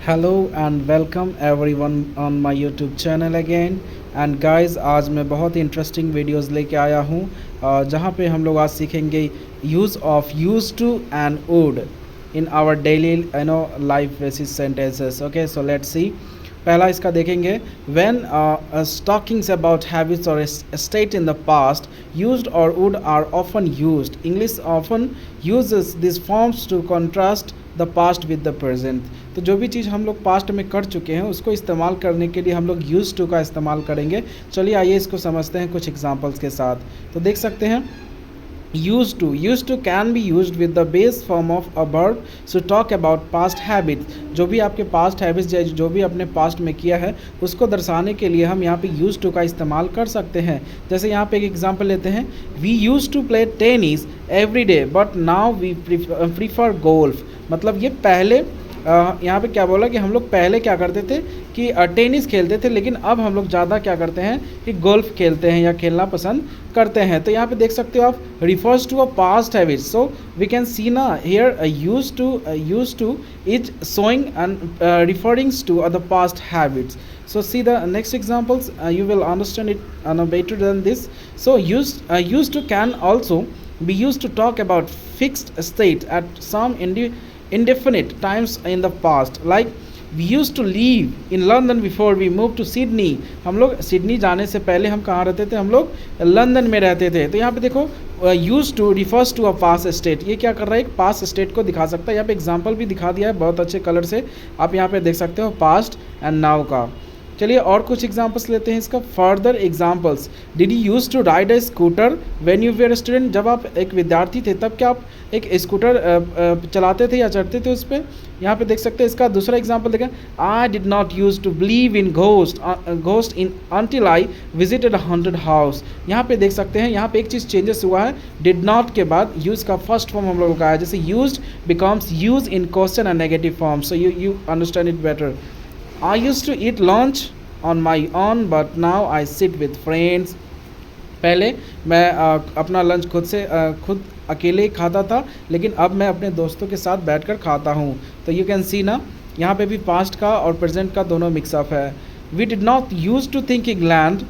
Hello and welcome everyone on my YouTube channel again. And guys, आज मैं बहुत ही interesting videos लेके आया हूँ जहाँ पे हम लोग आज सीखेंगे use of use to and would in our daily life basis sentences. Okay, so let's see. पहला इसका देखेंगे, व्हेन टॉकिंग्स अबाउट हैबिट्स और state in the past used और would are often used. English often uses this forms to contrast the past with the present. तो जो भी चीज़ हम लोग पास्ट में कर चुके हैं उसको इस्तेमाल करने के लिए हम लोग यूज टू का इस्तेमाल करेंगे। चलिए आइए इसको समझते हैं कुछ एग्जांपल्स के साथ। तो देख सकते हैं, use to can be use with the base form of a verb to talk about past habits. जो भी आपके पास्ट हैबिट्स जो भी आपने पास्ट में किया है उसको दर्शाने के लिए हम यहाँ पे यूज टू का इस्तेमाल कर सकते हैं। जैसे यहाँ पे एक एग्जांपल लेते हैं, we use to play tennis every day but now we prefer golf. मतलब ये पहले यहाँ पे क्या बोला कि हम लोग पहले क्या करते थे कि टेनिस खेलते थे, लेकिन अब हम लोग ज़्यादा क्या करते हैं कि गोल्फ खेलते हैं या खेलना पसंद करते हैं। तो यहाँ पे देख सकते हो आप, refers to a past habit. So we can see ना here use to is showing and referrings to the past habits. So see the next examples, you will understand it better than this. So used to can also be used to talk about fixed state at some indefinite times in the past. Like we used to live in London before we moved to Sydney. हम लोग Sydney जाने से पहले हम कहाँ रहते थे? हम लोग लंदन में रहते थे। तो यहाँ पे देखो, use to refers to a past state. ये क्या कर रहा है? एक पास्ट स्टेट को दिखा सकता है। यहाँ पे एग्जाम्पल भी दिखा दिया है बहुत अच्छे कलर से, आप यहाँ पे देख सकते हो पास्ट एंड नाउ का। चलिए और कुछ एग्जांपल्स लेते हैं इसका। Further examples, did you use to ride a scooter when you were student. जब आप एक विद्यार्थी थे तब क्या आप एक स्कूटर चलाते थे या चढ़ते थे उस पर? यहाँ पे देख सकते हैं इसका दूसरा एग्जांपल देखें, I did not use to believe in ghost in until I visited a haunted house. यहाँ पे देख सकते हैं, यहाँ पे एक चीज़ चेंजेस हुआ है, डिड नॉट के बाद यूज का फर्स्ट फॉर्म हम लोगों का है, जैसे use becomes use in question and negative form. So you understand it better. I used to eat lunch on my own but now I sit with friends. पहले मैं अपना लंच खुद अकेले ही खाता था, लेकिन अब मैं अपने दोस्तों के साथ बैठकर खाता हूँ। तो यू कैन सी ना, यहाँ पे भी पास्ट का और प्रेजेंट का दोनों मिक्सअप है। We did not use to think England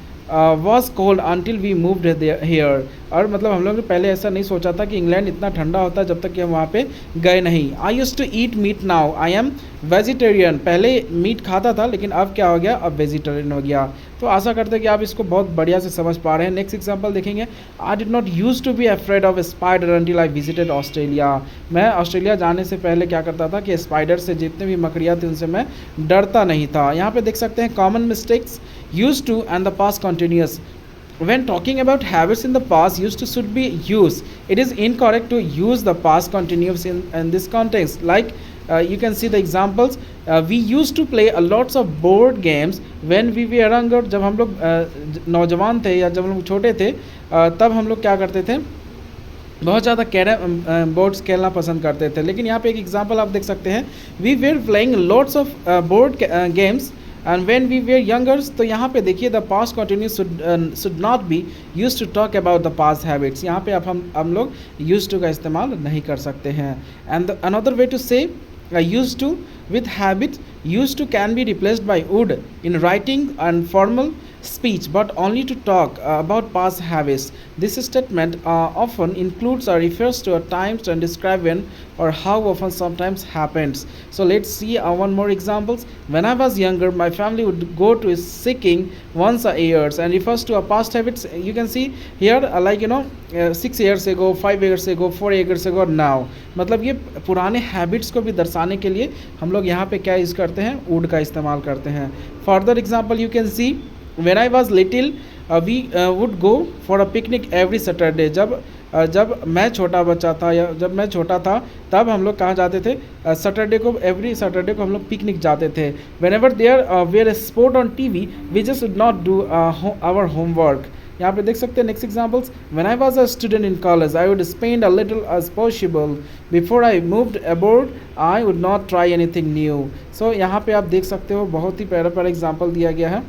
was cold until we moved here. और मतलब हम लोग ने पहले ऐसा नहीं सोचा था कि इंग्लैंड इतना ठंडा होता है जब तक कि हम वहाँ पे गए नहीं। I use to eat meat now I am vegetarian. पहले मीट खाता था लेकिन अब क्या हो गया? अब वेजिटेरियन हो गया। तो आशा करते हैं कि आप इसको बहुत बढ़िया से समझ पा रहे हैं। नेक्स्ट एग्जांपल देखेंगे, I did not use to be afraid of spider until I visited Australia. मैं ऑस्ट्रेलिया जाने से पहले क्या करता था कि स्पाइडर से, जितने भी मकड़ियाँ थी उनसे मैं डरता नहीं था। यहाँ पे देख सकते हैं common mistakes, use to and the past continuous. When talking about habits in the past, used to should be used. It is incorrect to use the past continuous in this context. Like you can see the examples. We used to play a lots of board games when we were younger. जब हम लोग नौजवान थे या जब हम लोग छोटे थे तब हम लोग क्या करते थे? बहुत ज़्यादा कैरम बोर्ड्स खेलना पसंद करते थे। लेकिन यहाँ पे एक एग्जांपल आप देख सकते हैं, we were playing lots of board games and when we were youngers. तो यहाँ पे देखिए, the past continuous should not be use to talk about the past habits. यहाँ पे अब हम लोग यूज टू का इस्तेमाल नहीं कर सकते हैं। And another way to say use to with habit, used to can be replaced by would in writing and formal speech but only to talk about past habits. This statement often includes or refers to a times and describe when or how often sometimes happens. So let's see one more examples. When I was younger, my family would go to seeking once a year and refers to a past habits. You can see here like 6 years ago, 5 years ago, 4 years ago, now. मतलब ये पुराने habits को भी दर्शाने के लिए हम लोग यहाँ पे क्या यूज़ करते हैं? वुड का इस्तेमाल करते हैं। Further example you can see, when I was little we would go for a picnic every Saturday. जब मैं छोटा बच्चा था या जब मैं छोटा था तब हम लोग कहाँ जाते थे? सैटरडे को, एवरी सैटरडे को हम लोग पिकनिक जाते थे। Whenever there were sport on TV we just would not do our homework. यहाँ पे देख सकते हैं next examples, when I was a student in college I would spend a little as possible before I moved abroad I would not try anything new. So यहाँ पे आप देख सकते हो बहुत ही प्यारा प्यारा एग्जांपल दिया गया है।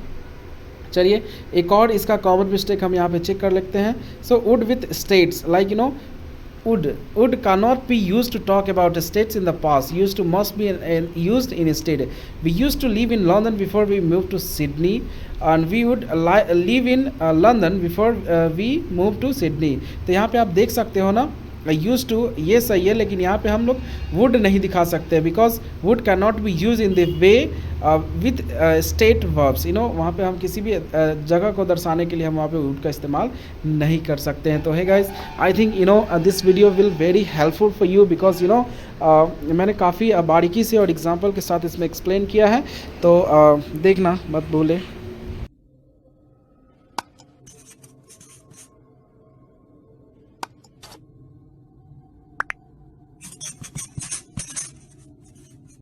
चलिए एक और इसका कॉमन मिस्टेक हम यहाँ पे चेक कर लेते हैं। So would with states, like would cannot be used to talk about states in the past. Used to must be used in instead. We used to live in London before we moved to Sydney, and we would live in London before we moved to Sydney. तो यहाँ पे आप देख सकते हो ना, use to ये सही है, लेकिन यहाँ पे हम लोग वुड नहीं दिखा सकते, because would can not be use in the way with state verbs. वहाँ पे हम किसी भी जगह को दर्शाने के लिए हम वहाँ पे वुड का इस्तेमाल नहीं कर सकते हैं। तो है guys, I think this video will very helpful for you, because मैंने काफ़ी बारीकी से और एग्जाम्पल के साथ इसमें एक्सप्लेन किया है। तो देखना मत भूले।